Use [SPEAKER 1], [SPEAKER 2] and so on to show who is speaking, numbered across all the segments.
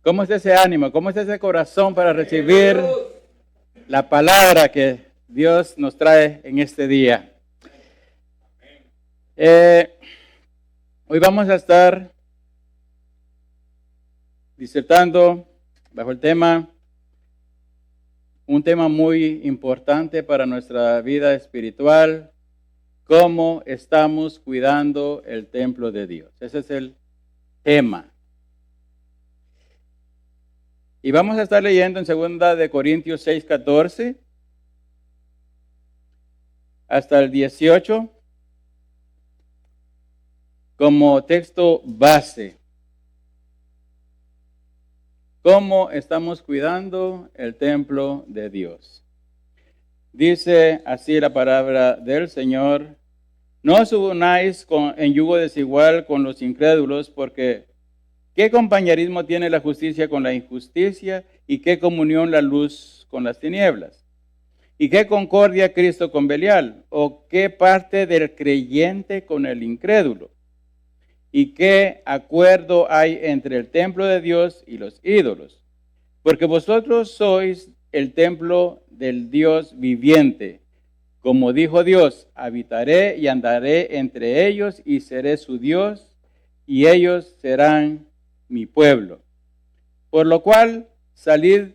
[SPEAKER 1] ¿Cómo está ese ánimo? ¿Cómo está ese corazón para recibir la palabra que Dios nos trae en este día? Hoy vamos a estar disertando bajo el tema, un tema muy importante para nuestra vida espiritual, cómo estamos cuidando el templo de Dios. Ese es el tema. Y vamos a estar leyendo en 2 Corintios 6:14 hasta el 18 como texto base. ¿Cómo estamos cuidando el templo de Dios? Dice así la palabra del Señor: no os unáis en yugo desigual con los incrédulos, porque ¿qué compañerismo tiene la justicia con la injusticia? ¿Y qué comunión la luz con las tinieblas? ¿Y qué concordia Cristo con Belial? ¿O qué parte del creyente con el incrédulo? ¿Y qué acuerdo hay entre el templo de Dios y los ídolos? Porque vosotros sois el templo del Dios viviente. Como dijo Dios, habitaré y andaré entre ellos y seré su Dios, y ellos serán mi pueblo. Por lo cual, salid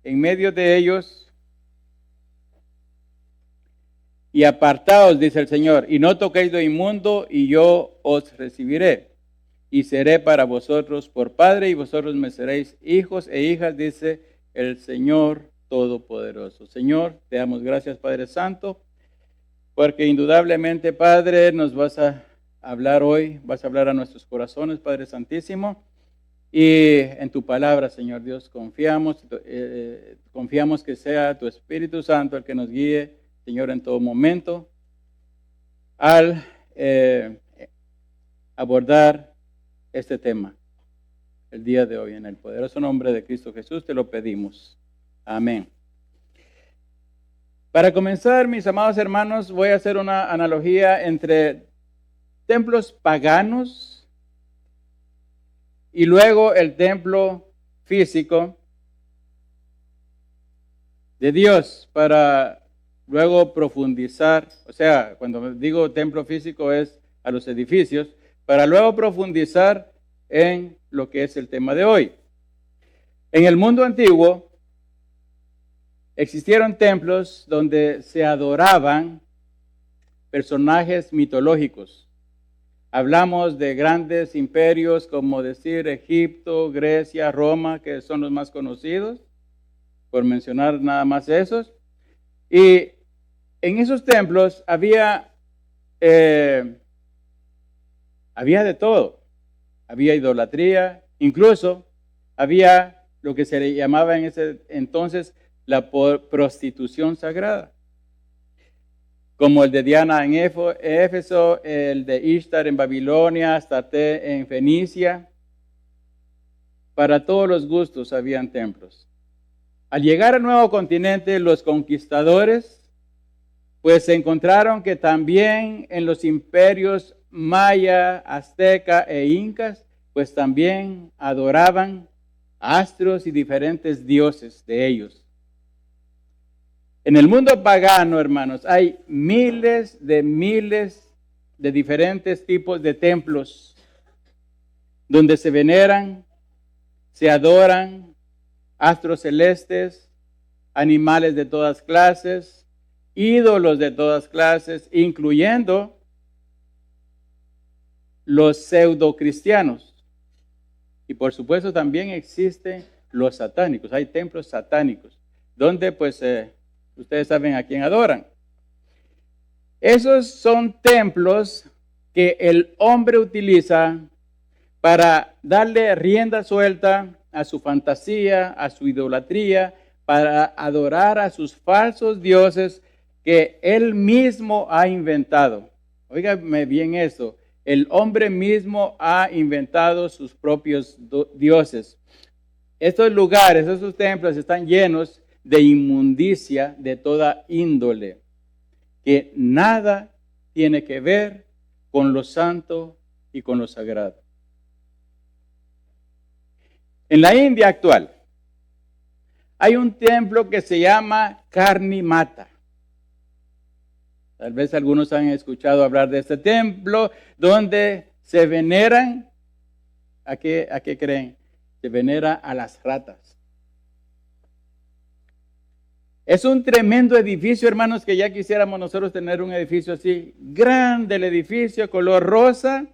[SPEAKER 1] en medio de ellos y apartaos, dice el Señor, y no toquéis lo inmundo, y yo os recibiré, y seré para vosotros por Padre, y vosotros me seréis hijos e hijas, dice el Señor Todopoderoso. Señor, te damos gracias, Padre Santo, porque indudablemente, Padre, nos vas a hablar hoy, vas a hablar a nuestros corazones, Padre Santísimo, y en tu palabra, Señor Dios, confiamos que sea tu Espíritu Santo el que nos guíe, Señor, en todo momento, al abordar este tema el día de hoy. En el poderoso nombre de Cristo Jesús te lo pedimos. Amén. Para comenzar, mis amados hermanos, voy a hacer una analogía entre templos paganos y luego el templo físico de Dios, para luego profundizar, o sea, cuando digo templo físico es a los edificios, para luego profundizar en lo que es el tema de hoy. En el mundo antiguo existieron templos donde se adoraban personajes mitológicos. Hablamos de grandes imperios como decir Egipto, Grecia, Roma, que son los más conocidos, por mencionar nada más esos. Y en esos templos había de todo. Había idolatría, incluso había lo que se le llamaba en ese entonces la prostitución sagrada, como el de Diana en Éfeso, el de Ishtar en Babilonia, Astarte en Fenicia. Para todos los gustos habían templos. Al llegar al nuevo continente, los conquistadores pues se encontraron que también en los imperios maya, azteca e incas, pues también adoraban astros y diferentes dioses de ellos. En el mundo pagano, hermanos, hay miles de diferentes tipos de templos donde se veneran, se adoran astros celestes, animales de todas clases, ídolos de todas clases, incluyendo los pseudocristianos. Y por supuesto también existen los satánicos. Hay templos satánicos, donde pues ustedes saben a quién adoran. Esos son templos que el hombre utiliza para darle rienda suelta a su fantasía, a su idolatría, para adorar a sus falsos dioses que él mismo ha inventado. Óigame bien eso. El hombre mismo ha inventado sus propios dioses. Estos lugares, esos templos están llenos de inmundicia de toda índole, que nada tiene que ver con lo santo y con lo sagrado. En la India actual hay un templo que se llama Karni Mata. Tal vez algunos han escuchado hablar de este templo donde se veneran, ¿a qué creen? Se venera a las ratas. Es un tremendo edificio, hermanos, que ya quisiéramos nosotros tener un edificio así. Grande el edificio, color rosa,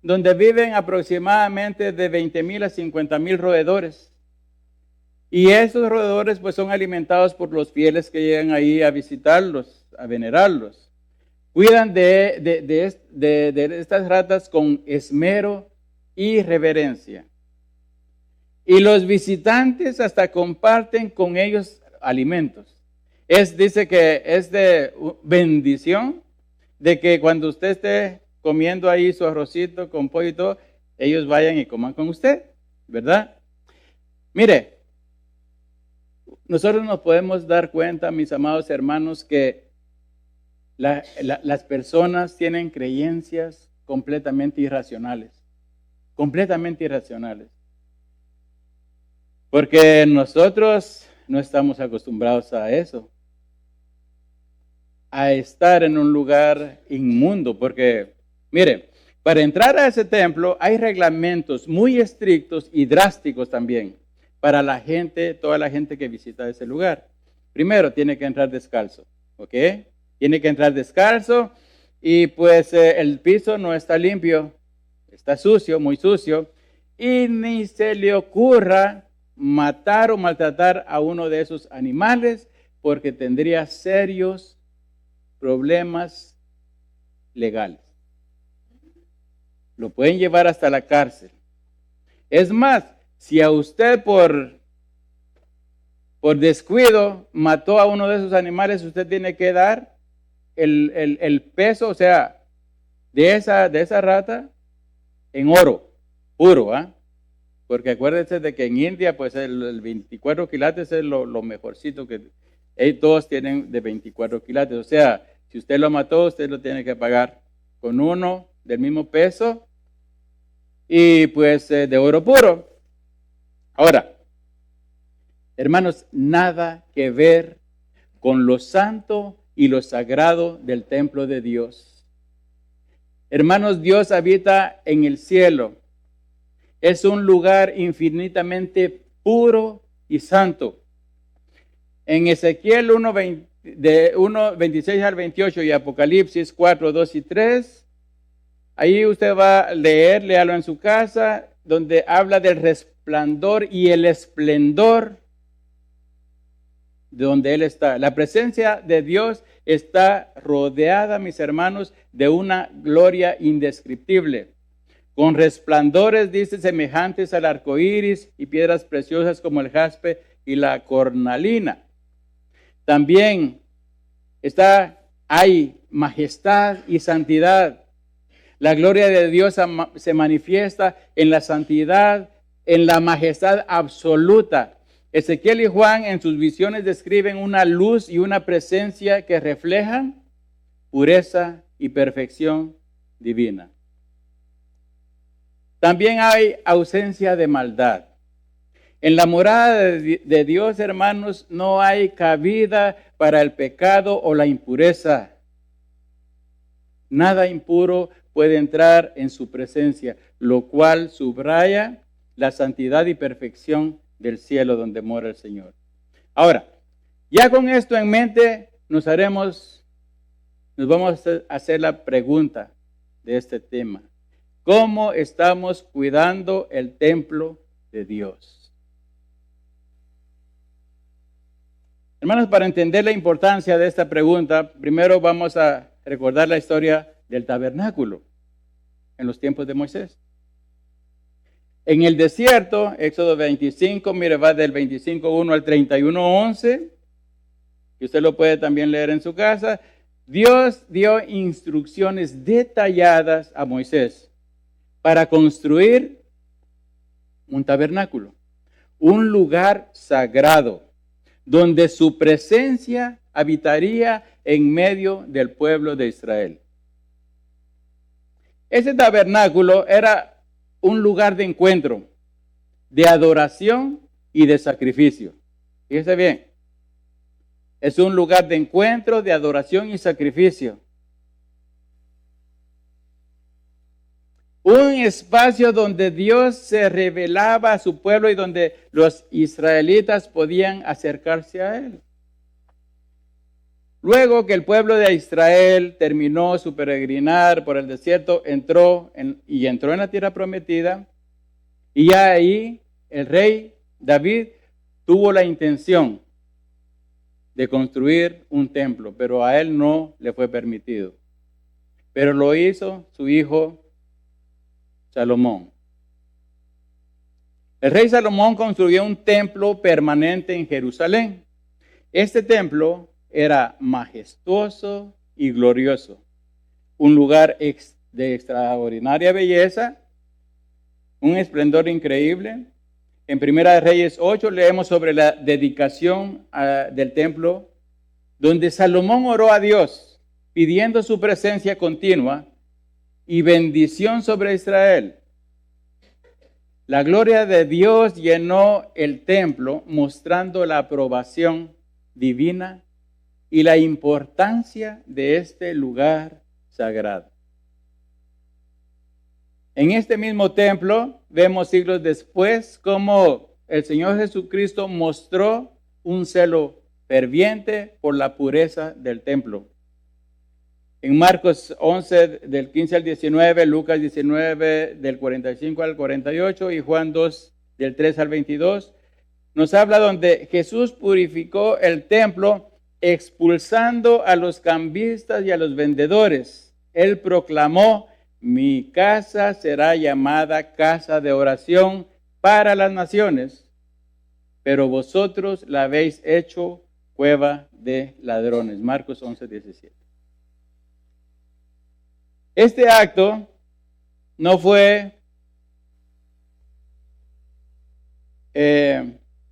[SPEAKER 1] donde viven aproximadamente de 20,000 a 50,000 roedores. Y esos roedores pues son alimentados por los fieles que llegan ahí a visitarlos, a venerarlos. Cuidan de estas ratas con esmero y reverencia. Y los visitantes hasta comparten con ellos alimentos. Dice que es de bendición de que cuando usted esté comiendo ahí su arrocito con pollo y todo, ellos vayan y coman con usted, ¿verdad? Mire, nosotros nos podemos dar cuenta, mis amados hermanos, que las personas tienen creencias completamente irracionales. Completamente irracionales. Porque nosotros no estamos acostumbrados a eso. A estar en un lugar inmundo. Porque, mire, para entrar a ese templo hay reglamentos muy estrictos y drásticos también para la gente, toda la gente que visita ese lugar. Primero, tiene que entrar descalzo, ¿ok? Tiene que entrar descalzo y pues el piso no está limpio, está sucio, muy sucio, y ni se le ocurra matar o maltratar a uno de esos animales porque tendría serios problemas legales. Lo pueden llevar hasta la cárcel. Es más, si a usted por descuido mató a uno de esos animales, usted tiene que dar el peso, o sea, de esa rata en oro puro, ¿ah? Porque acuérdense de que en India, pues el 24 quilates es lo mejorcito que todos tienen de 24 quilates. O sea, si usted lo mató, usted lo tiene que pagar con uno del mismo peso y pues de oro puro. Ahora, hermanos, nada que ver con lo santo y lo sagrado del templo de Dios. Hermanos, Dios habita en el cielo. Es un lugar infinitamente puro y santo. En Ezequiel 1:26 al 28 y Apocalipsis 4:2 y 3, ahí usted va a leer, léalo en su casa, donde habla del resplandor y el esplendor de donde Él está. La presencia de Dios está rodeada, mis hermanos, de una gloria indescriptible, con resplandores, dice, semejantes al arco iris y piedras preciosas como el jaspe y la cornalina. También hay majestad y santidad. La gloria de Dios se manifiesta en la santidad, en la majestad absoluta. Ezequiel y Juan en sus visiones describen una luz y una presencia que reflejan pureza y perfección divina. También hay ausencia de maldad. En la morada de Dios, hermanos, no hay cabida para el pecado o la impureza. Nada impuro puede entrar en su presencia, lo cual subraya la santidad y perfección del cielo donde mora el Señor. Ahora, ya con esto en mente, nos vamos a hacer la pregunta de este tema. ¿Cómo estamos cuidando el templo de Dios? Hermanos, para entender la importancia de esta pregunta, primero vamos a recordar la historia del tabernáculo en los tiempos de Moisés. En el desierto, Éxodo 25, mire, va del 25:1 al 31:11, que usted lo puede también leer en su casa. Dios dio instrucciones detalladas a Moisés para construir un tabernáculo, un lugar sagrado, donde su presencia habitaría en medio del pueblo de Israel. Ese tabernáculo era un lugar de encuentro, de adoración y de sacrificio. Fíjese bien, es un lugar de encuentro, de adoración y sacrificio. Un espacio donde Dios se revelaba a su pueblo y donde los israelitas podían acercarse a Él. Luego que el pueblo de Israel terminó su peregrinar por el desierto, entró en la tierra prometida, y ya ahí el rey David tuvo la intención de construir un templo, pero a él no le fue permitido. Pero lo hizo su hijo Salomón. El rey Salomón construyó un templo permanente en Jerusalén. Este templo era majestuoso y glorioso, un lugar de extraordinaria belleza, un esplendor increíble. En Primera de Reyes 8 leemos sobre la dedicación del templo, donde Salomón oró a Dios, pidiendo su presencia continua y bendición sobre Israel. La gloria de Dios llenó el templo, mostrando la aprobación divina y la importancia de este lugar sagrado. En este mismo templo vemos siglos después cómo el Señor Jesucristo mostró un celo ferviente por la pureza del templo. En Marcos 11 del 15 al 19, Lucas 19 del 45 al 48 y Juan 2 del 3 al 22, nos habla donde Jesús purificó el templo expulsando a los cambistas y a los vendedores. Él proclamó: mi casa será llamada casa de oración para las naciones, pero vosotros la habéis hecho cueva de ladrones. Marcos 11, 17. Este acto no fue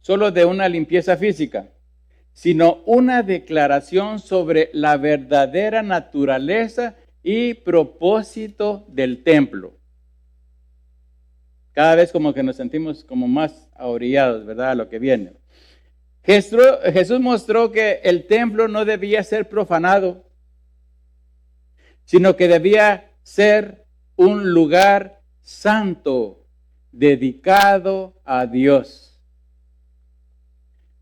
[SPEAKER 1] solo de una limpieza física, sino una declaración sobre la verdadera naturaleza y propósito del templo. Cada vez como que nos sentimos como más ahorillados, ¿verdad?, a lo que viene. Jesús mostró que el templo no debía ser profanado, sino que debía ser un lugar santo, dedicado a Dios.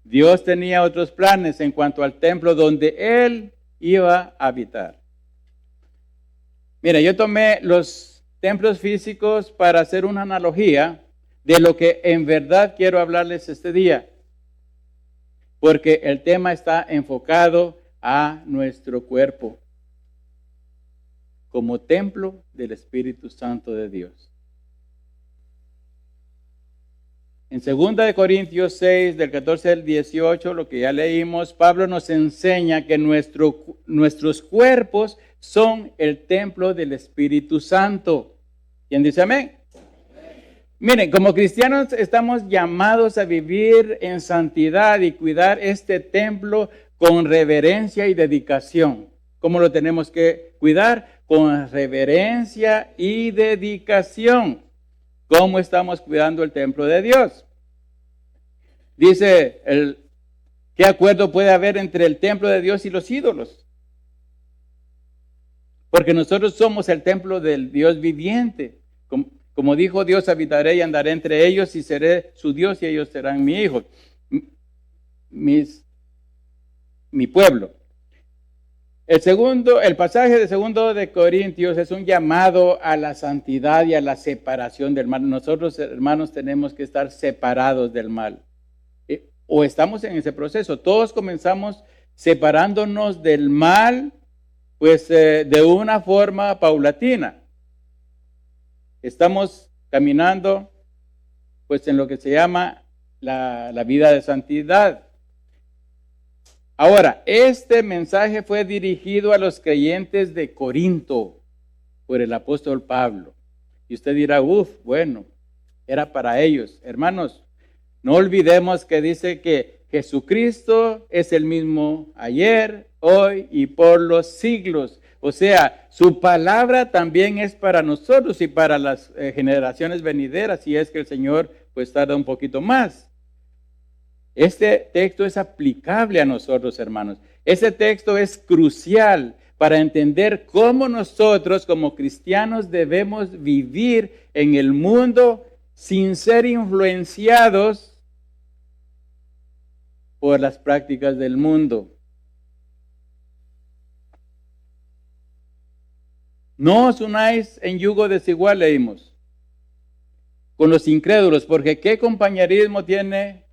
[SPEAKER 1] Dios tenía otros planes en cuanto al templo donde Él iba a habitar. Mira, yo tomé los templos físicos para hacer una analogía de lo que en verdad quiero hablarles este día, porque el tema está enfocado a nuestro cuerpo como templo del Espíritu Santo de Dios. En 2 Corintios 6, del 14 al 18, lo que ya leímos, Pablo nos enseña que nuestros cuerpos son el templo del Espíritu Santo. ¿Quién dice amén? Miren, como cristianos estamos llamados a vivir en santidad y cuidar este templo con reverencia y dedicación. ¿Cómo lo tenemos que cuidar? Con reverencia y dedicación. ¿Cómo estamos cuidando el templo de Dios? Dice, ¿qué acuerdo puede haber entre el templo de Dios y los ídolos? Porque nosotros somos el templo del Dios viviente. Como dijo Dios, habitaré y andaré entre ellos y seré su Dios y ellos serán mi hijo, mi pueblo. El pasaje de 2 de Corintios es un llamado a la santidad y a la separación del mal. Nosotros, hermanos, tenemos que estar separados del mal. O estamos en ese proceso. Todos comenzamos separándonos del mal, pues de una forma paulatina. Estamos caminando, pues en lo que se llama la vida de santidad. Ahora, este mensaje fue dirigido a los creyentes de Corinto por el apóstol Pablo. Y usted dirá, bueno, era para ellos. Hermanos, no olvidemos que dice que Jesucristo es el mismo ayer, hoy y por los siglos. O sea, su palabra también es para nosotros y para las generaciones venideras, si es que el Señor pues tarda un poquito más. Este texto es aplicable a nosotros, hermanos. Este texto es crucial para entender cómo nosotros como cristianos debemos vivir en el mundo sin ser influenciados por las prácticas del mundo. No os unáis en yugo desigual, leímos, con los incrédulos, porque ¿qué compañerismo tiene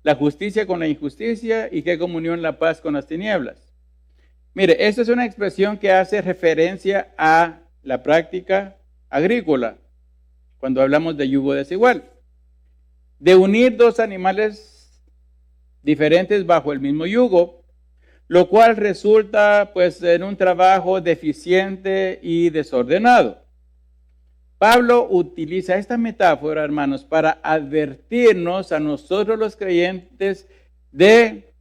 [SPEAKER 1] la justicia con la injusticia y qué comunión la paz con las tinieblas? Mire, esta es una expresión que hace referencia a la práctica agrícola, cuando hablamos de yugo desigual, de unir dos animales diferentes bajo el mismo yugo, lo cual resulta pues en un trabajo deficiente y desordenado. Pablo utiliza esta metáfora, hermanos, para advertirnos a nosotros los creyentes de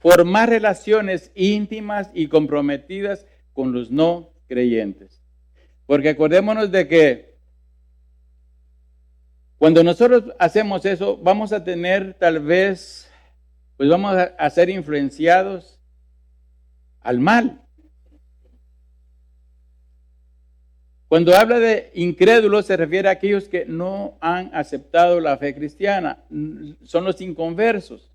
[SPEAKER 1] formar relaciones íntimas y comprometidas con los no creyentes. Porque acordémonos de que cuando nosotros hacemos eso, vamos a tener tal vez, pues vamos a ser influenciados al mal. Cuando habla de incrédulos se refiere a aquellos que no han aceptado la fe cristiana, son los inconversos.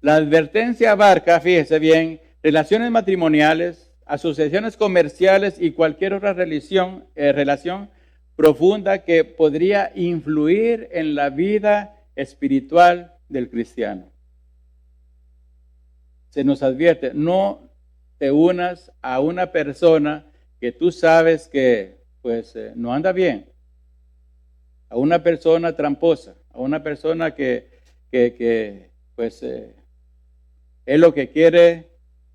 [SPEAKER 1] La advertencia abarca, fíjese bien, relaciones matrimoniales, asociaciones comerciales y cualquier otra relación profunda que podría influir en la vida espiritual del cristiano. Se nos advierte, no te unas a una persona que tú sabes que pues no anda bien, a una persona tramposa, a una persona que pues él lo que quiere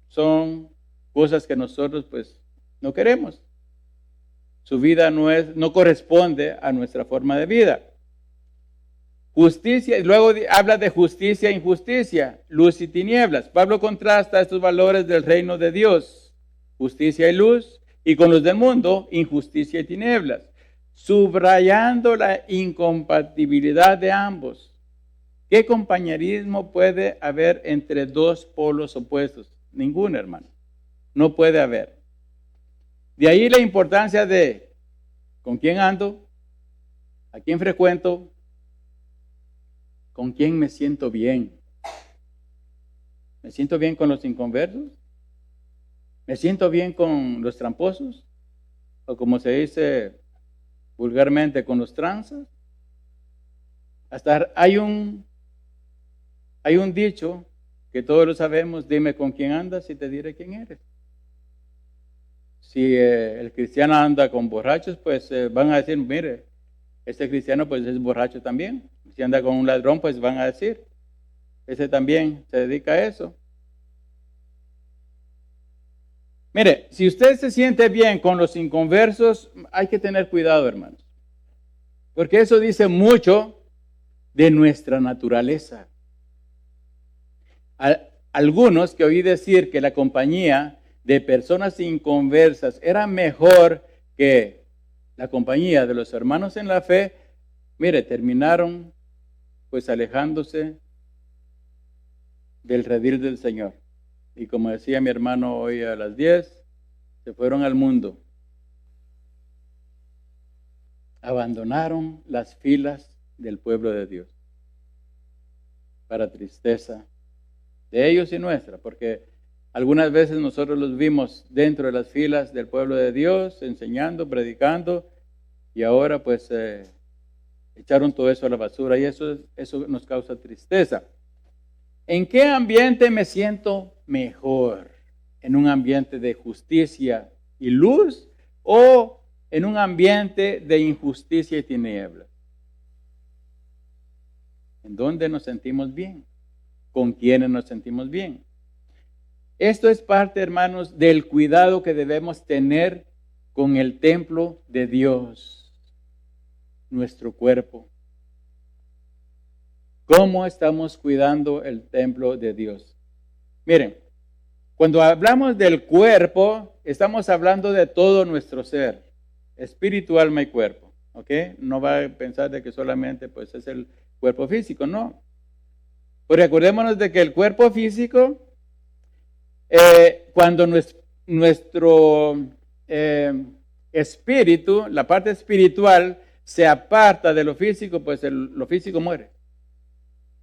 [SPEAKER 1] son cosas que nosotros pues no queremos. Su vida no corresponde a nuestra forma de vida. Justicia, y luego habla de justicia e injusticia, luz y tinieblas. Pablo contrasta estos valores del reino de Dios, justicia y luz, y con los del mundo, injusticia y tinieblas, subrayando la incompatibilidad de ambos. ¿Qué compañerismo puede haber entre dos polos opuestos? Ninguno, hermano. No puede haber. De ahí la importancia de con quién ando, a quién frecuento, con quién me siento bien. ¿Me siento bien con los inconversos? ¿Me siento bien con los tramposos? O como se dice vulgarmente, con los tranzas. Hasta hay un dicho que todos lo sabemos, dime con quién andas y te diré quién eres. Si el cristiano anda con borrachos, pues van a decir, mire, este cristiano pues es borracho también. Si anda con un ladrón, pues van a decir, ese también se dedica a eso. Mire, si usted se siente bien con los inconversos, hay que tener cuidado, hermanos. Porque eso dice mucho de nuestra naturaleza. Algunos que oí decir que la compañía de personas inconversas era mejor que la compañía de los hermanos en la fe, mire, terminaron pues alejándose del redil del Señor. Y como decía mi hermano hoy a las 10, se fueron al mundo. Abandonaron las filas del pueblo de Dios. Para tristeza de ellos y nuestra, porque algunas veces nosotros los vimos dentro de las filas del pueblo de Dios, enseñando, predicando, y ahora pues echaron todo eso a la basura, y eso nos causa tristeza. ¿En qué ambiente me siento mejor? ¿En un ambiente de justicia y luz o en un ambiente de injusticia y tinieblas? ¿En dónde nos sentimos bien? ¿Con quiénes nos sentimos bien? Esto es parte, hermanos, del cuidado que debemos tener con el templo de Dios, nuestro cuerpo. ¿Cómo estamos cuidando el templo de Dios? Miren, cuando hablamos del cuerpo, estamos hablando de todo nuestro ser, espíritu, alma y cuerpo. ¿ok? No va a pensar de que solamente pues es el cuerpo físico, no. Pues recordémonos de que el cuerpo físico, cuando nuestro espíritu, la parte espiritual, se aparta de lo físico, pues lo físico muere.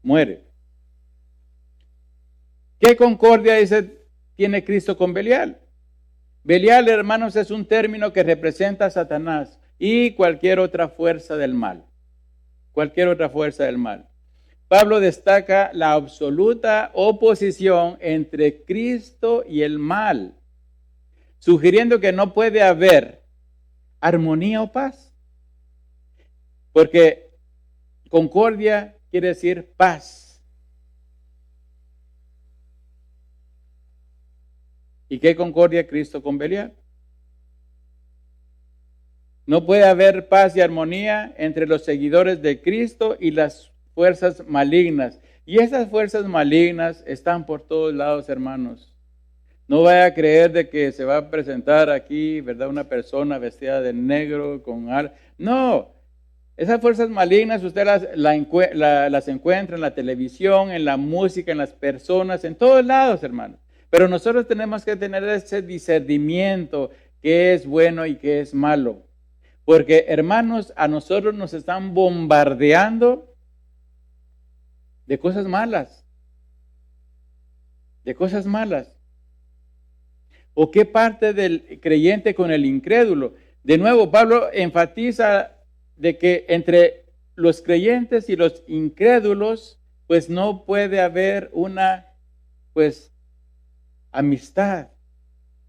[SPEAKER 1] Muere. ¿Qué concordia tiene Cristo con Belial? Belial, hermanos, es un término que representa a Satanás y cualquier otra fuerza del mal. Cualquier otra fuerza del mal. Pablo destaca la absoluta oposición entre Cristo y el mal, sugiriendo que no puede haber armonía o paz. Porque concordia quiere decir paz. ¿Y qué concordia Cristo con Belial? No puede haber paz y armonía entre los seguidores de Cristo y las fuerzas malignas. Y esas fuerzas malignas están por todos lados, hermanos. No vaya a creer de que se va a presentar aquí, ¿verdad? Una persona vestida de negro con No, esas fuerzas malignas usted las encuentra en la televisión, en la música, en las personas, en todos lados, hermanos. Pero nosotros tenemos que tener ese discernimiento, qué es bueno y qué es malo. Porque, hermanos, a nosotros nos están bombardeando de cosas malas. De cosas malas. ¿O qué parte del creyente con el incrédulo? De nuevo, Pablo enfatiza de que entre los creyentes y los incrédulos, pues no puede haber una, pues, amistad,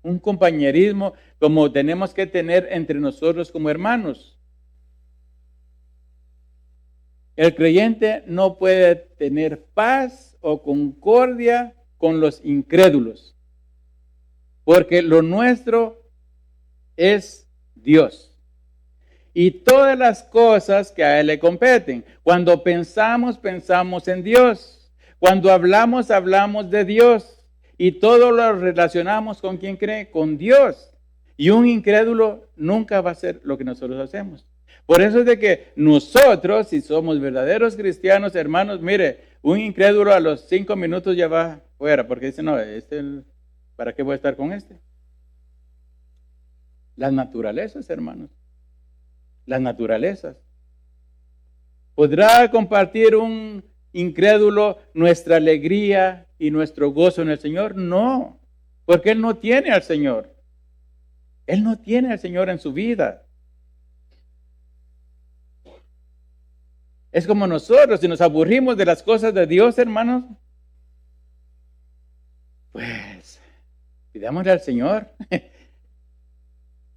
[SPEAKER 1] un compañerismo como tenemos que tener entre nosotros como hermanos. El creyente no puede tener paz o concordia con los incrédulos, porque lo nuestro es Dios. Y todas las cosas que a Él le competen. Cuando pensamos en Dios. Cuando hablamos de Dios. Y todo lo relacionamos con quien cree, con Dios. Y un incrédulo nunca va a hacer lo que nosotros hacemos. Por eso es de que nosotros, si somos verdaderos cristianos, hermanos, mire, un incrédulo a los 5 minutos ya va fuera, porque dice, no, ¿para qué voy a estar con este? Las naturalezas, hermanos. Las naturalezas. ¿Podrá compartir un incrédulo nuestra alegría y nuestro gozo en el Señor? No, porque Él no tiene al Señor. Él no tiene al Señor en su vida. Es como nosotros, si nos aburrimos de las cosas de Dios, hermanos, pues pidámosle al Señor.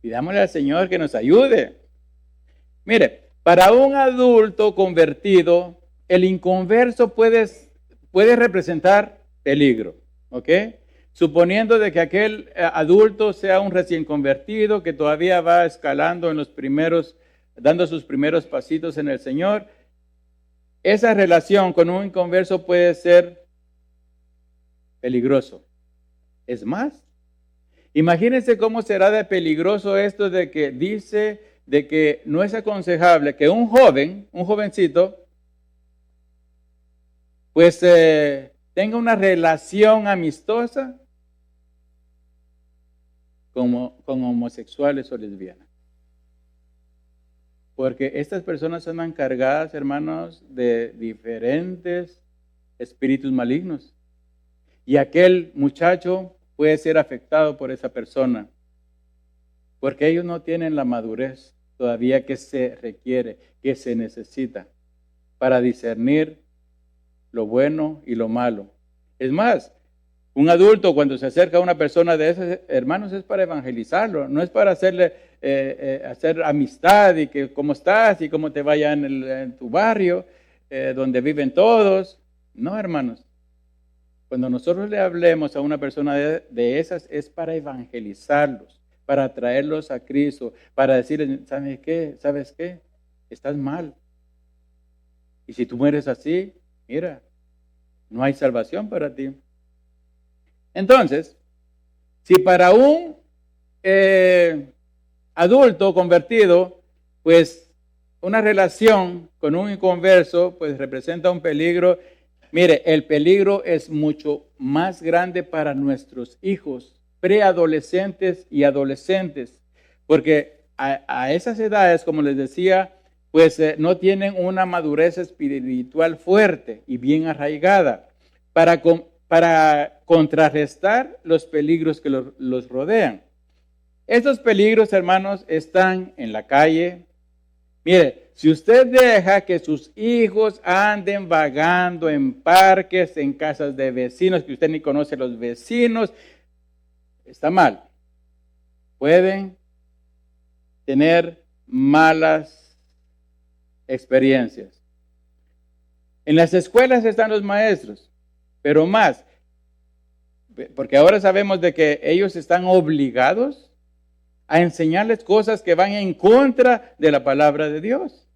[SPEAKER 1] Pidámosle al Señor que nos ayude. Mire, para un adulto convertido, el inconverso puede representar peligro, ¿ok? Suponiendo de que aquel adulto sea un recién convertido que todavía va escalando dando sus primeros pasitos en el Señor, esa relación con un inconverso puede ser peligroso. Es más, imagínense cómo será de peligroso esto de que dice de que no es aconsejable que un jovencito, pues tenga una relación amistosa con homosexuales o lesbianas. Porque estas personas son encargadas, hermanos, de diferentes espíritus malignos. Y aquel muchacho puede ser afectado por esa persona. Porque ellos no tienen la madurez todavía que se requiere, que se necesita para discernir lo bueno y lo malo. Es más, un adulto cuando se acerca a una persona de esos, hermanos, es para evangelizarlo, no es para hacer amistad y que cómo estás y cómo te vaya en tu barrio, donde viven todos. No, hermanos. Cuando nosotros le hablemos a una persona de esas es para evangelizarlos, para traerlos a Cristo, para decirles, ¿sabes qué? ¿Sabes qué? Estás mal. Y si tú mueres así, mira, no hay salvación para ti. Entonces, si para un adulto convertido, pues una relación con un inconverso, pues representa un peligro. Mire, el peligro es mucho más grande para nuestros hijos, preadolescentes y adolescentes, porque a esas edades, como les decía, pues no tienen una madurez espiritual fuerte y bien arraigada para contrarrestar los peligros que los rodean. Estos peligros, hermanos, están en la calle. Mire, si usted deja que sus hijos anden vagando en parques, en casas de vecinos, que usted ni conoce a los vecinos, está mal. Pueden tener malas experiencias. En las escuelas están los maestros, pero más, porque ahora sabemos de que ellos están obligados a enseñarles cosas que van en contra de la palabra de Dios.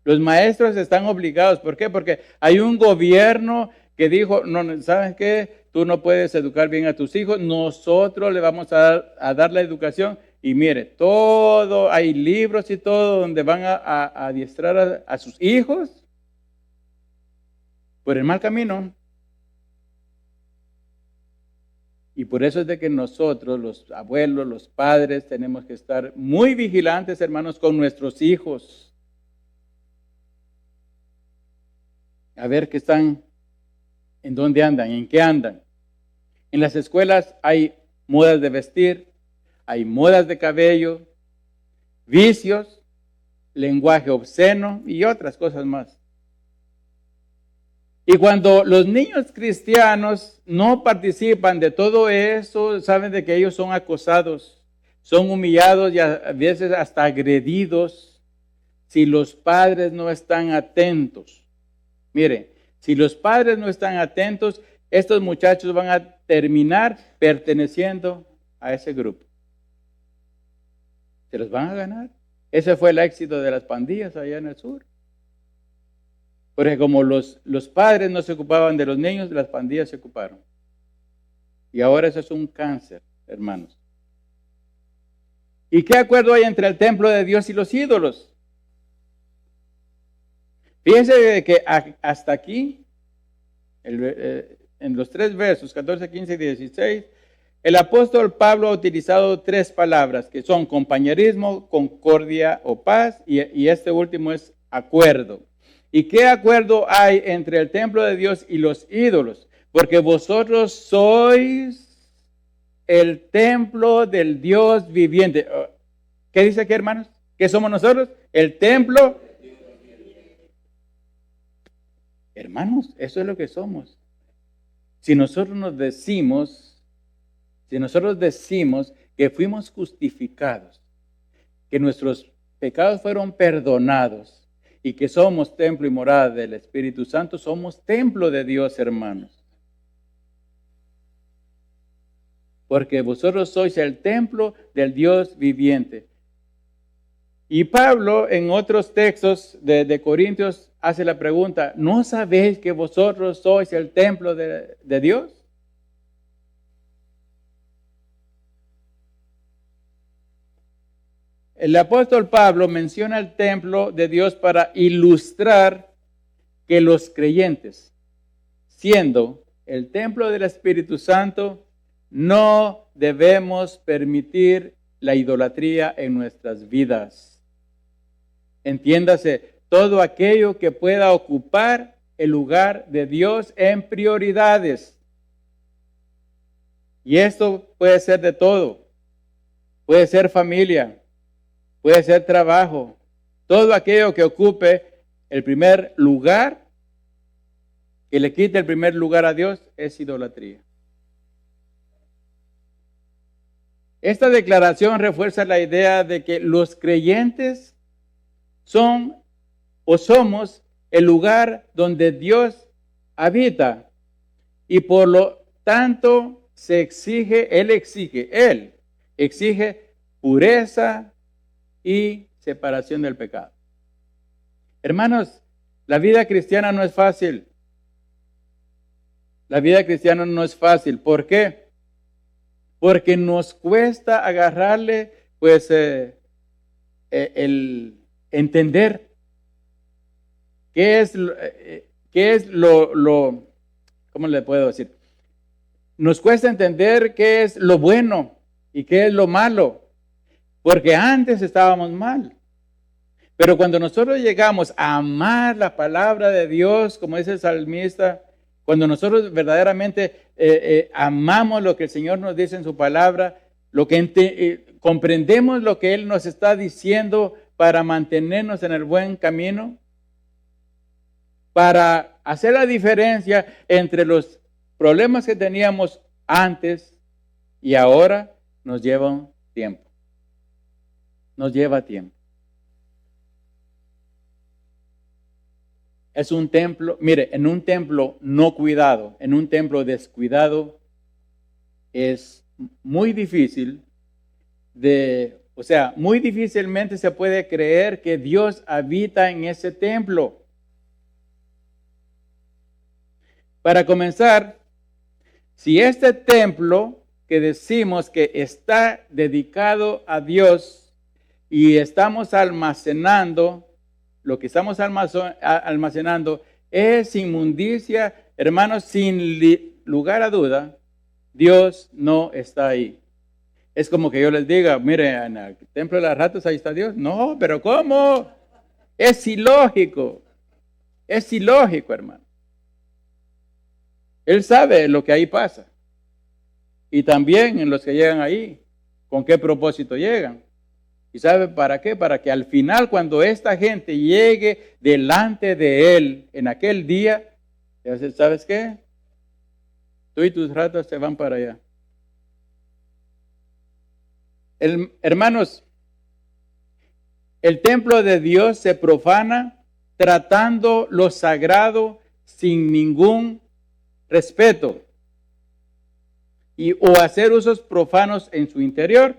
[SPEAKER 1] Los maestros están obligados. ¿Por qué? Porque hay un gobierno que dijo, no, ¿sabes qué? Tú no puedes educar bien a tus hijos, nosotros le vamos a dar la educación. Y mire, todo, hay libros y todo donde van a adiestrar a sus hijos por el mal camino. Y por eso es de que nosotros, los abuelos, los padres, tenemos que estar muy vigilantes, hermanos, con nuestros hijos. A ver qué están, en dónde andan, en qué andan. En las escuelas hay modas de vestir, hay modas de cabello, vicios, lenguaje obsceno y otras cosas más. Y cuando los niños cristianos no participan de todo eso, saben de que ellos son acosados, son humillados y a veces hasta agredidos si los padres no están atentos. Mire, si los padres no están atentos, estos muchachos van a terminar perteneciendo a ese grupo. Se los van a ganar. Ese fue el éxito de las pandillas allá en el sur. Porque como los padres no se ocupaban de los niños, las pandillas se ocuparon. Y ahora eso es un cáncer, hermanos. ¿Y qué acuerdo hay entre el templo de Dios y los ídolos? Fíjense que hasta aquí, en los 3 versos, 14, 15 y 16, el apóstol Pablo ha utilizado 3 palabras, que son compañerismo, concordia o paz, y este último es acuerdo. ¿Y qué acuerdo hay entre el templo de Dios y los ídolos? Porque vosotros sois el templo del Dios viviente. ¿Qué dice aquí, hermanos? ¿Qué somos nosotros? El templo. Hermanos, eso es lo que somos. Si nosotros decimos que fuimos justificados, que nuestros pecados fueron perdonados, y que somos templo y morada del Espíritu Santo, somos templo de Dios, hermanos. Porque vosotros sois el templo del Dios viviente. Y Pablo, en otros textos de Corintios, hace la pregunta, ¿no sabéis que vosotros sois el templo de Dios? El apóstol Pablo menciona el templo de Dios para ilustrar que los creyentes, siendo el templo del Espíritu Santo, no debemos permitir la idolatría en nuestras vidas. Entiéndase, todo aquello que pueda ocupar el lugar de Dios en prioridades. Y esto puede ser de todo. Puede ser familia. Puede ser trabajo, todo aquello que ocupe el primer lugar, que le quite el primer lugar a Dios, es idolatría. Esta declaración refuerza la idea de que los creyentes son o somos el lugar donde Dios habita y por lo tanto Él exige pureza y separación del pecado. Hermanos, la vida cristiana no es fácil. La vida cristiana no es fácil. ¿Por qué? Porque nos cuesta agarrarle, pues, entender qué es ¿cómo le puedo decir? Nos cuesta entender qué es lo bueno y qué es lo malo, porque antes estábamos mal. Pero cuando nosotros llegamos a amar la palabra de Dios, como dice el salmista, cuando nosotros verdaderamente amamos lo que el Señor nos dice en su palabra, comprendemos lo que Él nos está diciendo para mantenernos en el buen camino, para hacer la diferencia entre los problemas que teníamos antes y ahora, nos lleva tiempo. Nos lleva tiempo. Es un templo, mire, en un templo no cuidado, en un templo descuidado, es muy difícil muy difícilmente se puede creer que Dios habita en ese templo. Para comenzar, si este templo que decimos que está dedicado a Dios y estamos almacenando, lo que estamos almacenando es inmundicia, hermanos, sin lugar a duda, Dios no está ahí. Es como que yo les diga, mire, en el templo de las ratas ahí está Dios. No, pero ¿cómo? Es ilógico, hermano. Él sabe lo que ahí pasa. Y también en los que llegan ahí, con qué propósito llegan. ¿Y sabe para qué? Para que al final, cuando esta gente llegue delante de Él en aquel día, ¿sabes qué? Tú y tus ratas se van para allá. Hermanos, el templo de Dios se profana tratando lo sagrado sin ningún respeto o hacer usos profanos en su interior.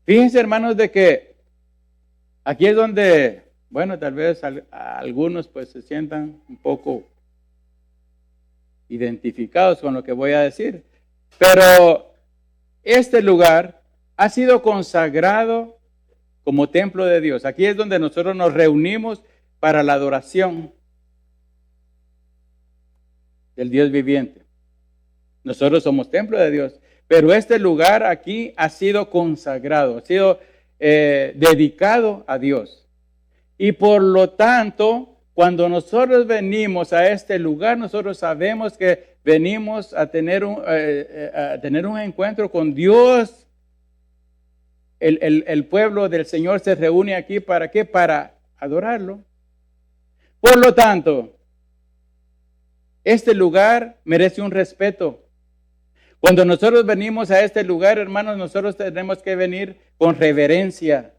[SPEAKER 1] Fíjense, hermanos, de que aquí es donde, bueno, tal vez algunos pues se sientan un poco identificados con lo que voy a decir, pero este lugar ha sido consagrado como templo de Dios. Aquí es donde nosotros nos reunimos para la adoración del Dios viviente. Nosotros somos templo de Dios. Pero este lugar aquí ha sido consagrado, ha sido dedicado a Dios. Y por lo tanto, cuando nosotros venimos a este lugar, nosotros sabemos que venimos a tener un encuentro con Dios. El pueblo del Señor se reúne aquí, ¿para qué? Para adorarlo. Por lo tanto, este lugar merece un respeto. Cuando nosotros venimos a este lugar, hermanos, nosotros tenemos que venir con reverencia.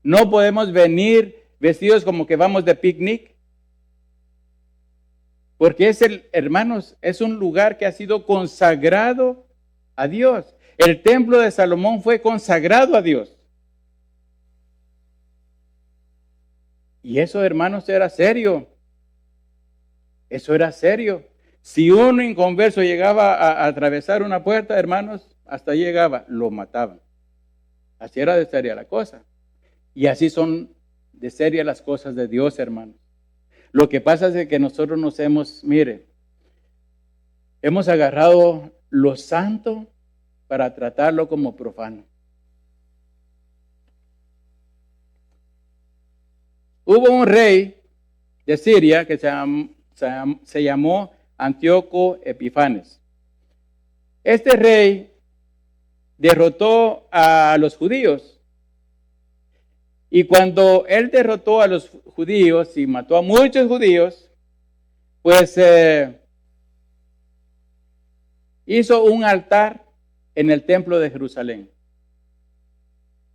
[SPEAKER 1] No podemos venir vestidos como que vamos de picnic. Porque hermanos, es un lugar que ha sido consagrado a Dios. El templo de Salomón fue consagrado a Dios. Y eso, hermanos, era serio. Eso era serio. Si un inconverso llegaba a atravesar una puerta, hermanos, hasta ahí llegaba, lo mataban. Así era de seria la cosa. Y así son de seria las cosas de Dios, hermanos. Lo que pasa es que nosotros hemos agarrado lo santo para tratarlo como profano. Hubo un rey de Siria que se llamó Antíoco Epifanes. Este rey derrotó a los judíos. Y cuando él derrotó a los judíos y mató a muchos judíos, pues hizo un altar en el templo de Jerusalén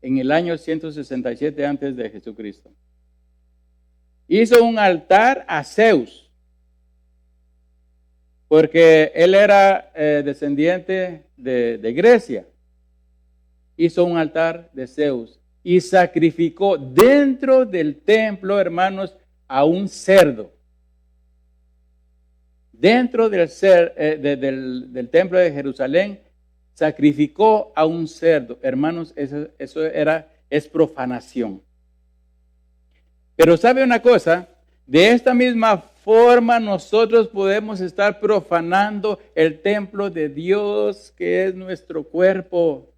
[SPEAKER 1] en el año 167 antes de Jesucristo. Hizo un altar a Zeus, porque él era descendiente de Grecia. Hizo un altar de Zeus y sacrificó dentro del templo, hermanos, a un cerdo. Dentro del templo de Jerusalén, sacrificó a un cerdo. Hermanos, eso era es profanación. Pero ¿sabe una cosa? De esta misma forma nosotros podemos estar profanando el templo de Dios, que es nuestro cuerpo,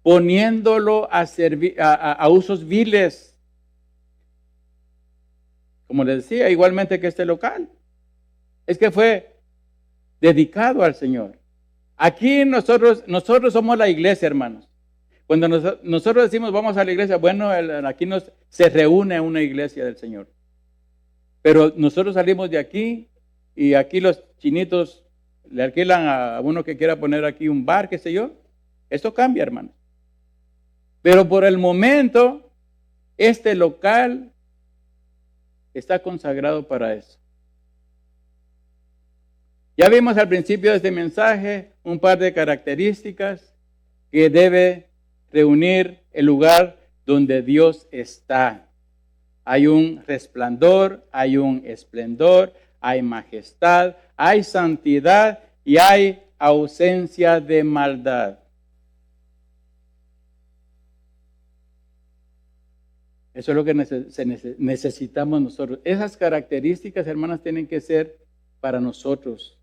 [SPEAKER 1] poniéndolo a usos viles. Como les decía, igualmente que este local. Es que fue dedicado al Señor. Aquí nosotros somos la iglesia, hermanos. Cuando nosotros decimos vamos a la iglesia, bueno, aquí se reúne una iglesia del Señor. Pero nosotros salimos de aquí y aquí los chinitos le alquilan a uno que quiera poner aquí un bar, qué sé yo. Esto cambia, hermanos. Pero por el momento, este local está consagrado para eso. Ya vimos al principio de este mensaje un par de características que debe reunir el lugar donde Dios está. Hay un resplandor, hay un esplendor, hay majestad, hay santidad y hay ausencia de maldad. Eso es lo que necesitamos nosotros. Esas características, hermanas, tienen que ser para nosotros.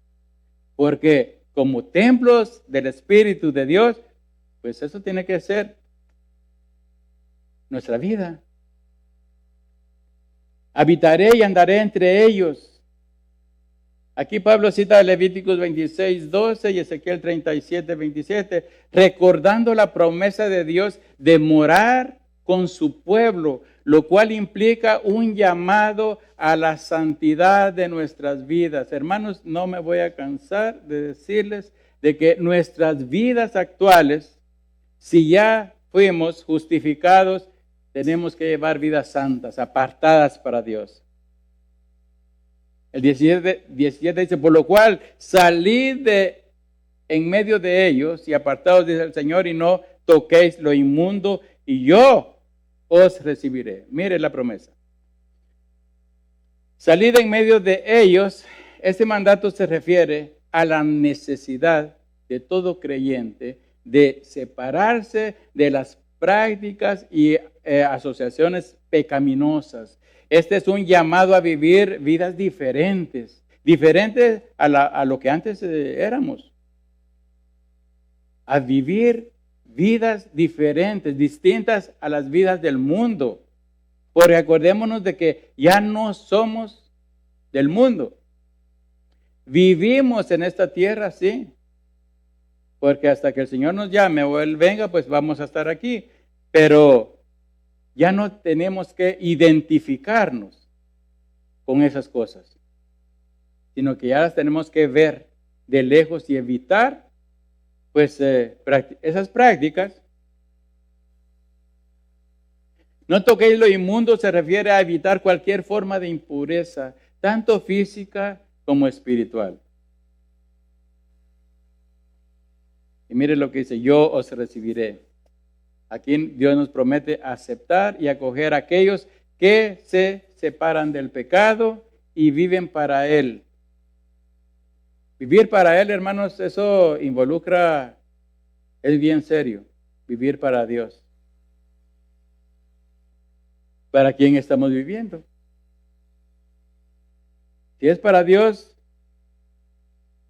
[SPEAKER 1] Porque como templos del Espíritu de Dios, pues eso tiene que ser nuestra vida. Habitaré y andaré entre ellos. Aquí Pablo cita Levíticos 26, 12 y Ezequiel 37, 27, recordando la promesa de Dios de morar con su pueblo, lo cual implica un llamado a la santidad de nuestras vidas. Hermanos, no me voy a cansar de decirles de que nuestras vidas actuales, si ya fuimos justificados, tenemos que llevar vidas santas, apartadas para Dios. El 17 dice, por lo cual salid en medio de ellos y apartados, dice el Señor, y no toquéis lo inmundo, y yo os recibiré. Mire la promesa. Salid en medio de ellos. Este mandato se refiere a la necesidad de todo creyente de separarse de las prácticas y asociaciones pecaminosas. Este es un llamado a vivir vidas diferentes a lo que antes éramos. A vivir vidas diferentes, distintas a las vidas del mundo. Porque acordémonos de que ya no somos del mundo. Vivimos en esta tierra, sí. Porque hasta que el Señor nos llame o Él venga, pues vamos a estar aquí. Pero ya no tenemos que identificarnos con esas cosas, sino que ya las tenemos que ver de lejos y evitar pues esas prácticas. No toquéis lo inmundo se refiere a evitar cualquier forma de impureza, tanto física como espiritual. Y mire lo que dice, yo os recibiré. Aquí Dios nos promete aceptar y acoger a aquellos que se separan del pecado y viven para Él. Vivir para Él, hermanos, eso involucra, es bien serio, vivir para Dios. ¿Para quién estamos viviendo? Si es para Dios,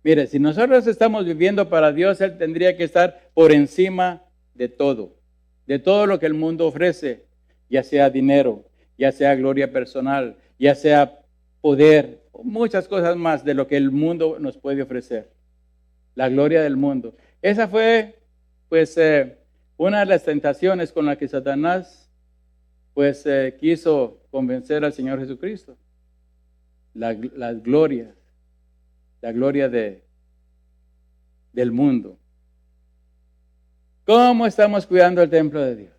[SPEAKER 1] mire, si nosotros estamos viviendo para Dios, Él tendría que estar por encima de todo lo que el mundo ofrece, ya sea dinero, ya sea gloria personal, ya sea poder, muchas cosas más de lo que el mundo nos puede ofrecer. La gloria del mundo. Esa fue, pues, una de las tentaciones con la que Satanás, pues, quiso convencer al Señor Jesucristo. La gloria del mundo. ¿Cómo estamos cuidando el templo de Dios?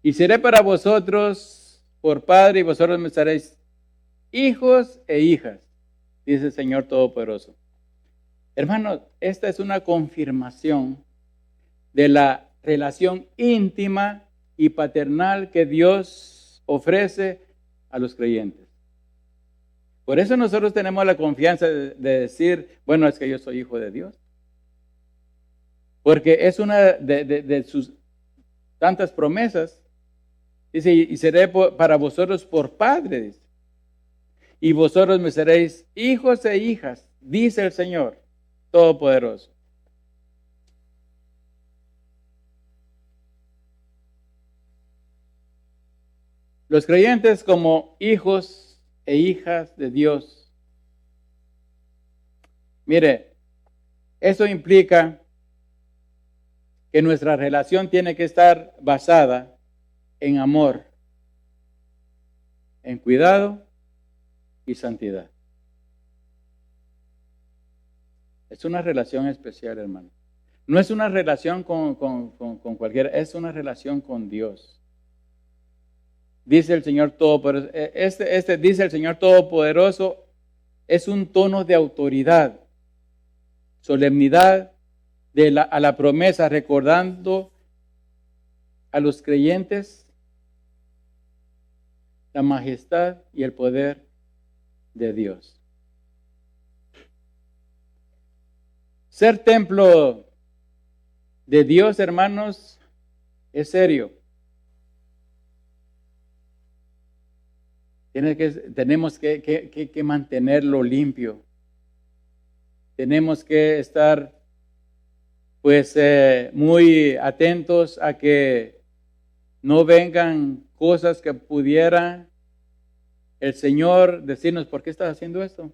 [SPEAKER 1] Y seré para vosotros por padre y vosotros me seréis hijos e hijas, dice el Señor Todopoderoso. Hermanos, esta es una confirmación de la relación íntima y paternal que Dios ofrece a los creyentes. Por eso nosotros tenemos la confianza de decir, bueno, es que yo soy hijo de Dios. Porque es una de sus tantas promesas. Dice, y seré para vosotros por padres, y vosotros me seréis hijos e hijas, dice el Señor Todopoderoso. Los creyentes como hijos e hijas de Dios. Mire, eso implica que nuestra relación tiene que estar basada en amor, en cuidado y santidad. Es una relación especial, hermano. No es una relación con cualquiera, es una relación con Dios. Dice el Señor Todopoderoso, dice el Señor Todopoderoso, es un tono de autoridad, solemnidad a la promesa, recordando a los creyentes la majestad y el poder de Dios. Ser templo de Dios, hermanos, es serio. Tenemos que mantenerlo limpio. Tenemos que estar pues muy atentos a que no vengan cosas que pudiera el Señor decirnos, ¿por qué estás haciendo esto?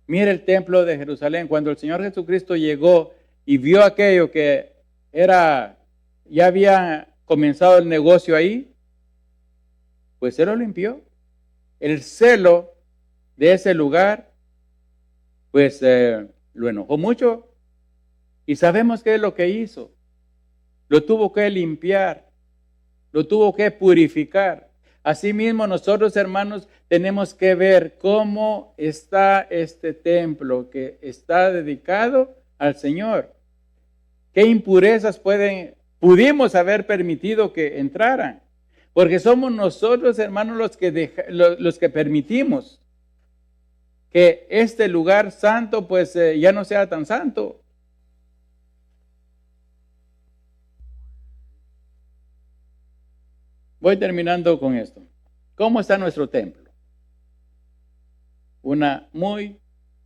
[SPEAKER 1] Mira el templo de Jerusalén. Cuando el Señor Jesucristo llegó y vio aquello que ya había comenzado el negocio ahí, pues Él lo limpió. El celo de ese lugar, pues lo enojó mucho. Y sabemos qué es lo que hizo. Lo tuvo que limpiar, lo tuvo que purificar. Asimismo, nosotros, hermanos, tenemos que ver cómo está este templo que está dedicado al Señor. ¿Qué impurezas pudimos haber permitido que entraran? Porque somos nosotros, hermanos, los que permitimos que este lugar santo, pues ya no sea tan santo. Voy terminando con esto. ¿Cómo está nuestro templo? Una muy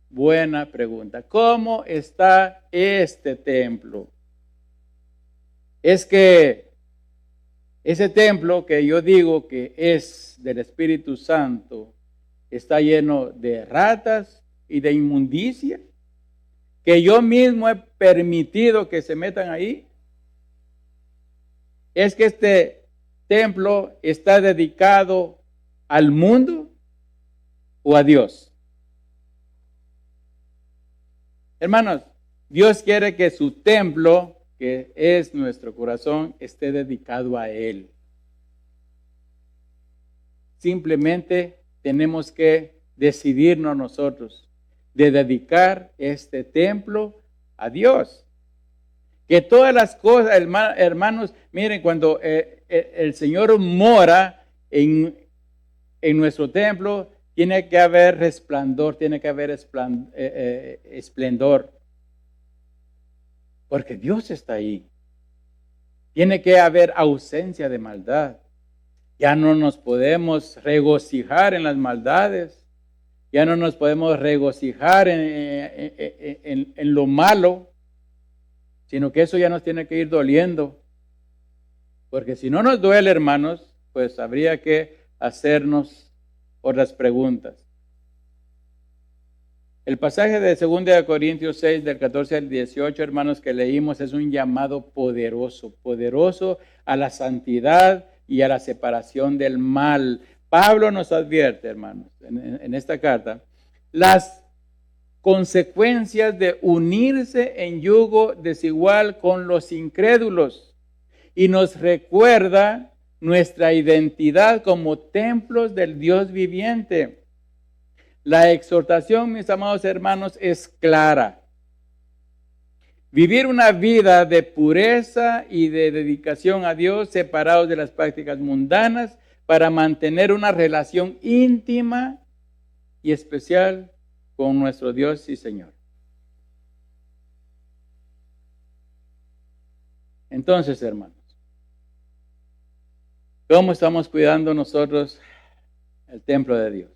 [SPEAKER 1] buena pregunta. ¿Cómo está este templo? Es que ese templo que yo digo que es del Espíritu Santo está lleno de ratas y de inmundicia que yo mismo he permitido que se metan ahí. Es que este templo está dedicado al mundo o a Dios. Hermanos, Dios quiere que su templo, que es nuestro corazón, esté dedicado a Él. Simplemente tenemos que decidirnos nosotros de dedicar este templo a Dios. Que todas las cosas, hermanos, miren, cuando el Señor mora en nuestro templo, tiene que haber resplandor, tiene que haber esplendor. Porque Dios está ahí. Tiene que haber ausencia de maldad. Ya no nos podemos regocijar en las maldades. Ya no nos podemos regocijar en lo malo, sino que eso ya nos tiene que ir doliendo. Porque si no nos duele, hermanos, pues habría que hacernos otras preguntas. El pasaje de 2 Corintios 6, del 14 al 18, hermanos, que leímos, es un llamado poderoso a la santidad y a la separación del mal. Pablo nos advierte, hermanos, en esta carta, las consecuencias de unirse en yugo desigual con los incrédulos y nos recuerda nuestra identidad como templos del Dios viviente. La exhortación, mis amados hermanos, es clara. Vivir una vida de pureza y de dedicación a Dios, separados de las prácticas mundanas, para mantener una relación íntima y especial con nuestro Dios y Señor. Entonces, hermanos, ¿Cómo estamos cuidando nosotros el templo de Dios?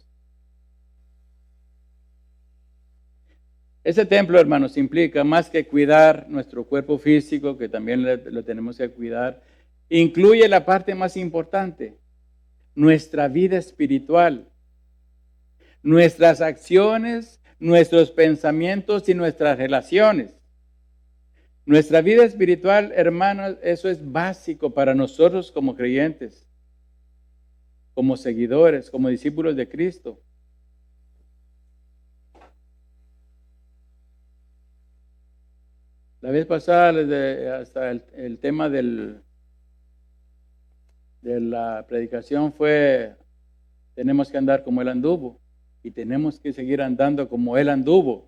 [SPEAKER 1] Ese templo, hermanos, implica más que cuidar nuestro cuerpo físico, que también lo tenemos que cuidar, incluye la parte más importante, nuestra vida espiritual, nuestras acciones, nuestros pensamientos y nuestras relaciones. Nuestra vida espiritual, hermanos, eso es básico para nosotros como creyentes, como seguidores, como discípulos de Cristo. La vez pasada, hasta el tema de la predicación fue, tenemos que andar como Él anduvo, y tenemos que seguir andando como Él anduvo,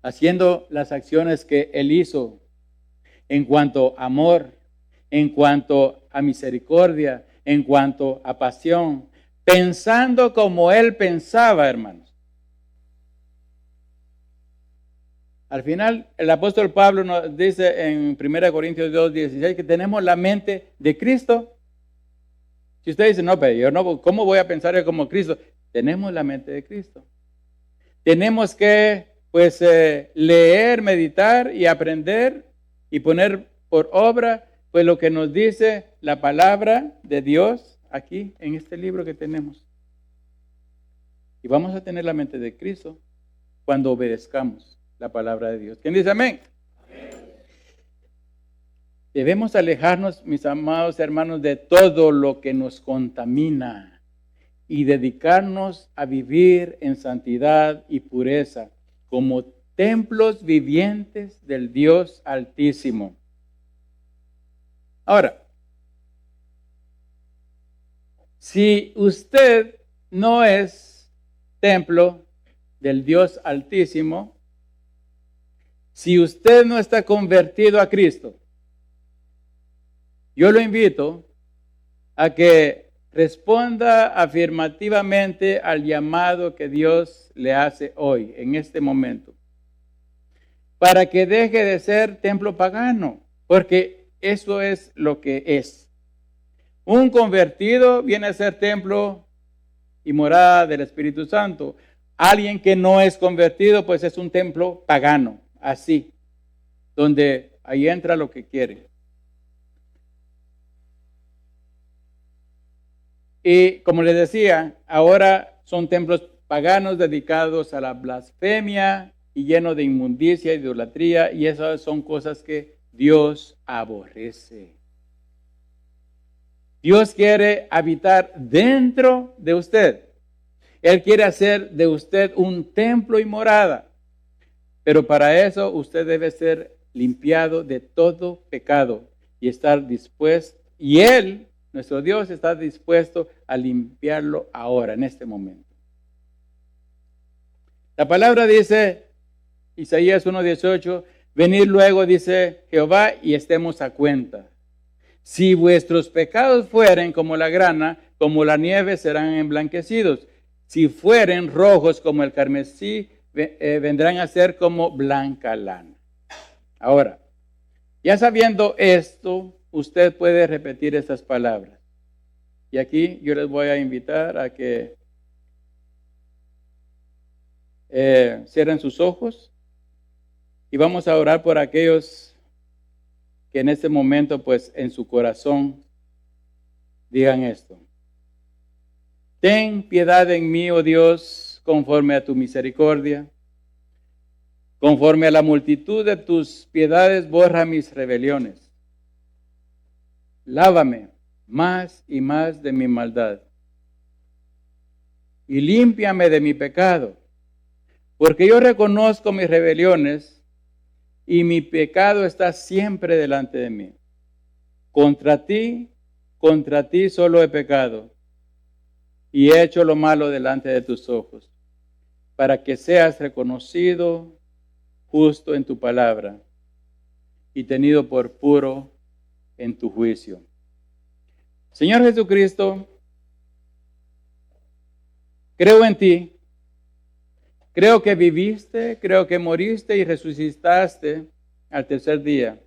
[SPEAKER 1] haciendo las acciones que Él hizo en cuanto a amor, en cuanto a misericordia, en cuanto a pasión, pensando como Él pensaba, hermanos. Al final, el apóstol Pablo nos dice en 1 Corintios 2:16 que tenemos la mente de Cristo. Si usted dice, no, pero yo no, ¿cómo voy a pensar como Cristo? Tenemos la mente de Cristo. Tenemos que, pues, leer, meditar y aprender y poner por obra, pues, lo que nos dice la palabra de Dios aquí en este libro que tenemos. Y vamos a tener la mente de Cristo cuando obedezcamos la palabra de Dios. ¿Quién dice amén? Amén? Debemos alejarnos, mis amados hermanos, de todo lo que nos contamina y dedicarnos a vivir en santidad y pureza como templos vivientes del Dios Altísimo. Ahora, si usted no es templo del Dios Altísimo, si usted no está convertido a Cristo, yo lo invito a que responda afirmativamente al llamado que Dios le hace hoy, en este momento, para que deje de ser templo pagano, porque eso es lo que es. Un convertido viene a ser templo y morada del Espíritu Santo. Alguien que no es convertido, pues es un templo pagano. Así, donde ahí entra lo que quiere. Y como les decía, ahora son templos paganos dedicados a la blasfemia y llenos de inmundicia y idolatría, y esas son cosas que Dios aborrece. Dios quiere habitar dentro de usted. Él quiere hacer de usted un templo y morada. Pero para eso usted debe ser limpiado de todo pecado y estar dispuesto. Y Él, nuestro Dios, está dispuesto a limpiarlo ahora, en este momento. La palabra dice, Isaías 1:18, venid luego, dice Jehová, y estemos a cuenta. Si vuestros pecados fueren como la grana, como la nieve serán emblanquecidos. Si fueren rojos como el carmesí, vendrán a ser como blanca lana. Ahora, ya sabiendo esto, usted puede repetir estas palabras. Y aquí yo les voy a invitar a que cierren sus ojos y vamos a orar por aquellos que en este momento, pues, en su corazón digan esto. Ten piedad en mí, oh Dios, conforme a tu misericordia. Conforme a la multitud de tus piedades, borra mis rebeliones. Lávame más y más de mi maldad. Y límpiame de mi pecado. Porque yo reconozco mis rebeliones y mi pecado está siempre delante de mí. Contra ti solo he pecado y he hecho lo malo delante de tus ojos, para que seas reconocido justo en tu palabra y tenido por puro en tu juicio. Señor Jesucristo, creo en ti, creo que viviste, creo que moriste y resucitaste al tercer día.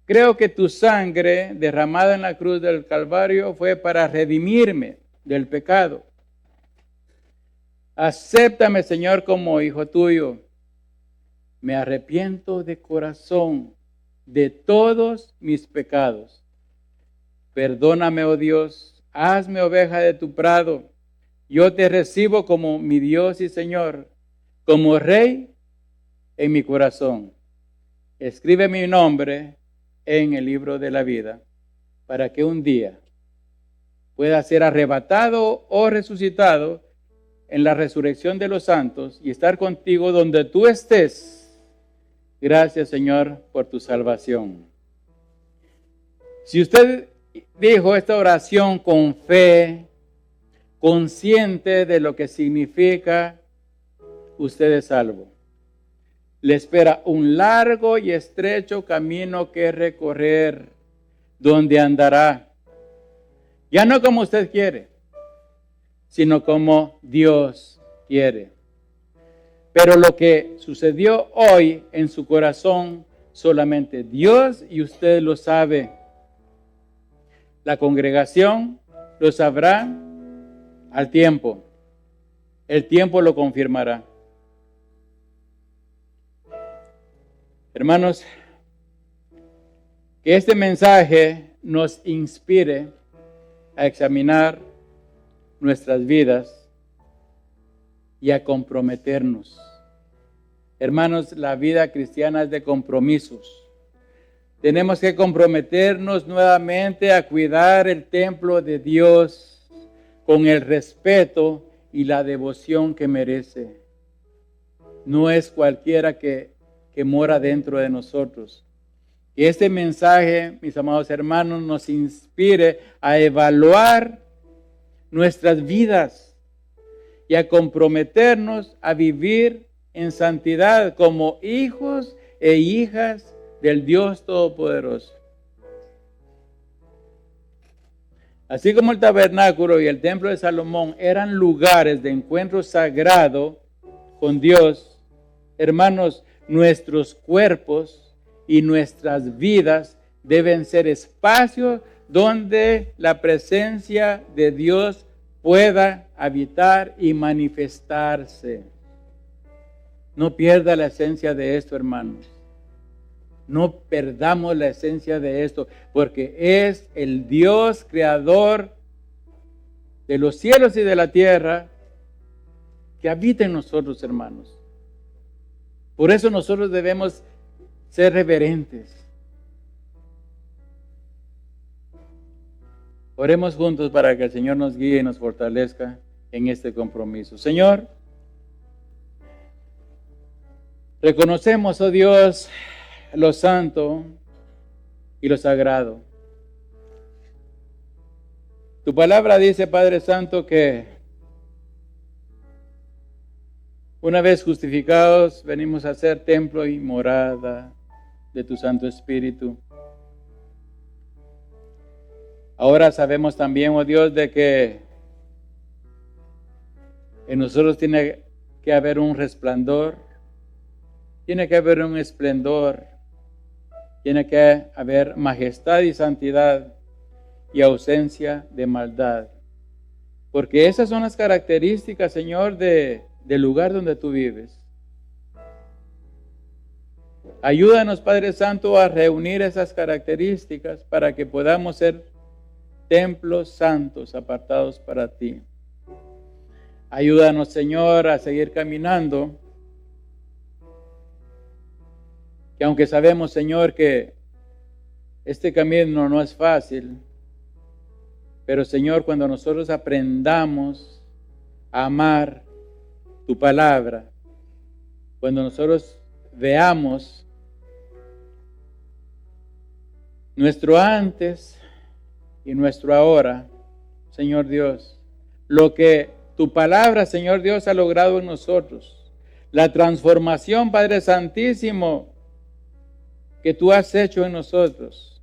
[SPEAKER 1] creo que tu sangre derramada en la cruz del Calvario fue para redimirme del pecado. Acéptame, Señor, como hijo tuyo. Me arrepiento de corazón de todos mis pecados. Perdóname, oh Dios, hazme oveja de tu prado. Yo te recibo como mi Dios y Señor, como Rey en mi corazón. Escribe mi nombre en el libro de la vida, para que un día pueda ser arrebatado o resucitado en la resurrección de los santos y estar contigo donde tú estés. Gracias, Señor, por tu salvación. Si usted dijo esta oración con fe, consciente de lo que significa, usted es salvo. Le espera un largo y estrecho camino que recorrer, donde andará, ya no como usted quiere, sino como Dios quiere. Pero lo que sucedió hoy en su corazón, solamente Dios y usted lo sabe. La congregación lo sabrá al tiempo. El tiempo lo confirmará. Hermanos, que este mensaje nos inspire a examinar nuestras vidas y a comprometernos. Hermanos, la vida cristiana es de compromisos. Tenemos que comprometernos nuevamente a cuidar el templo de Dios con el respeto y la devoción que merece. No es cualquiera que mora dentro de nosotros. Que este mensaje, mis amados hermanos, nos inspire a evaluar nuestras vidas y a comprometernos a vivir en santidad como hijos e hijas del Dios Todopoderoso. Así como el tabernáculo y el templo de Salomón eran lugares de encuentro sagrado con Dios, hermanos, nuestros cuerpos y nuestras vidas deben ser espacios donde la presencia de Dios pueda habitar y manifestarse. No pierda la esencia de esto, hermanos. No perdamos la esencia de esto, porque es el Dios creador de los cielos y de la tierra que habita en nosotros, hermanos. Por eso nosotros debemos ser reverentes. Oremos juntos para que el Señor nos guíe y nos fortalezca en este compromiso. Señor, reconocemos, oh Dios, lo santo y lo sagrado. Tu palabra dice, Padre Santo, que una vez justificados venimos a ser templo y morada de tu Santo Espíritu. Ahora sabemos también, oh Dios, de que en nosotros tiene que haber un resplandor, tiene que haber un esplendor, tiene que haber majestad y santidad y ausencia de maldad. Porque esas son las características, Señor, del lugar donde tú vives. Ayúdanos, Padre Santo, a reunir esas características para que podamos ser templos santos apartados para ti. Ayúdanos, Señor, a seguir caminando. Que aunque sabemos, Señor, que este camino no es fácil, pero, Señor, cuando nosotros aprendamos a amar tu palabra, cuando nosotros veamos nuestro antes y nuestro ahora, Señor Dios, lo que tu palabra, Señor Dios, ha logrado en nosotros, la transformación, Padre Santísimo, que tú has hecho en nosotros,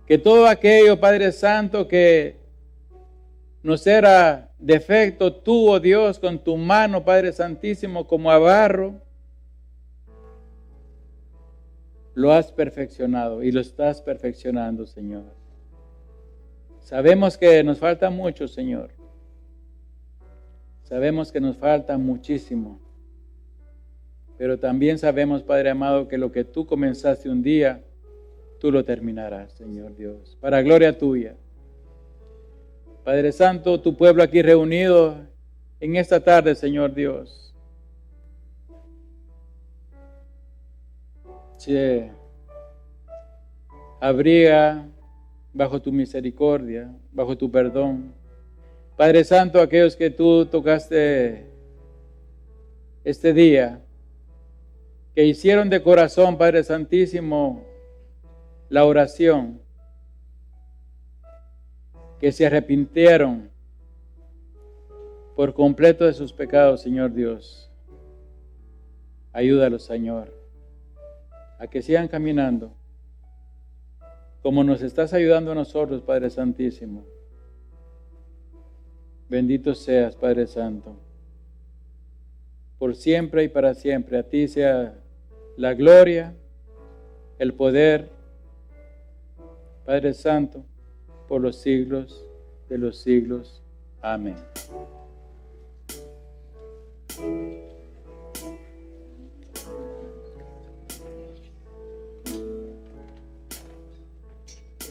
[SPEAKER 1] que todo aquello, Padre Santo, que nos era defecto, tú, oh Dios, con tu mano, Padre Santísimo, como a barro, lo has perfeccionado y lo estás perfeccionando, Señor. Sabemos que nos falta mucho, Señor. Sabemos que nos falta muchísimo. Pero también sabemos, Padre amado, que lo que tú comenzaste un día, tú lo terminarás, Señor Dios, para gloria tuya. Padre Santo, tu pueblo aquí reunido en esta tarde, Señor Dios, se abriga bajo tu misericordia, bajo tu perdón. Padre Santo, aquellos que tú tocaste este día, que hicieron de corazón, Padre Santísimo, la oración, que se arrepintieron por completo de sus pecados, Señor Dios. Ayúdalos, Señor, a que sigan caminando como nos estás ayudando a nosotros, Padre Santísimo. Bendito seas, Padre Santo. Por siempre y para siempre, a ti sea la gloria, el poder, Padre Santo, por los siglos de los siglos. Amén.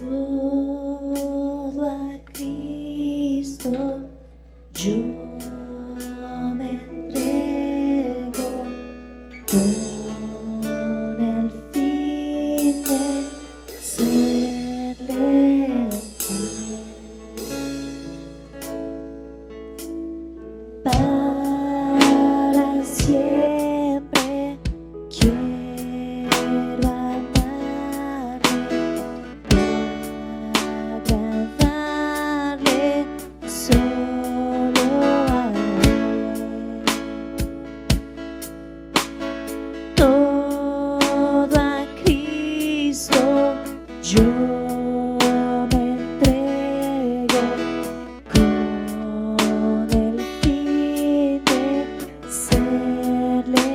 [SPEAKER 2] Todo a Cristo yo me entrego con el fin de serle para siempre. Quiero agradarle solo a Él. Todo a Cristo yo me entrego con el fin de serle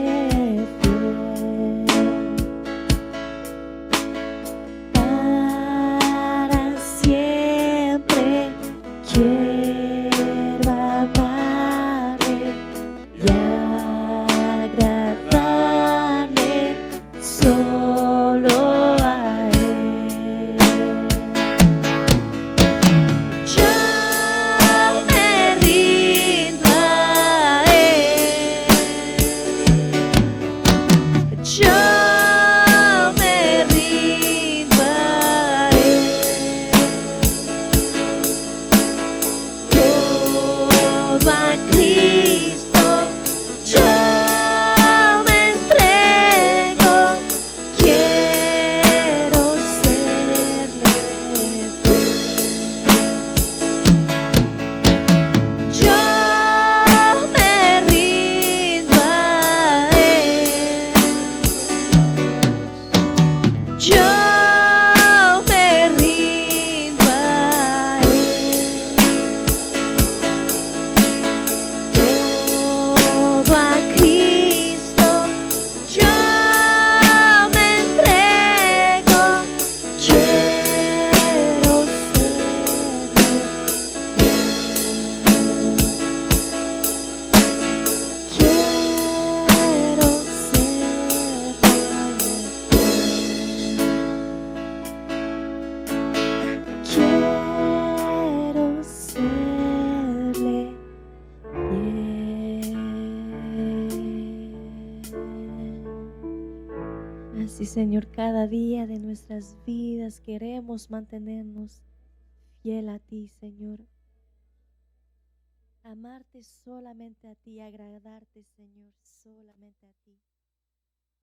[SPEAKER 2] fiel. Para siempre quiero amarle y agradarle solo a Él. Yo me rindo a Él. Yo me rindo a Él. Todo a Cristo yo me entrego. Quiero serle fiel. Yo me rindo a Él. Yo me rindo a Él. Todo a Cristo yo me entrego. Quiero serle Quiero serle fiel. Así, Señor, cada día de nuestras vidas queremos mantenernos fiel a ti, Señor. Amarte solamente a ti, agradarte, Señor, solamente a ti.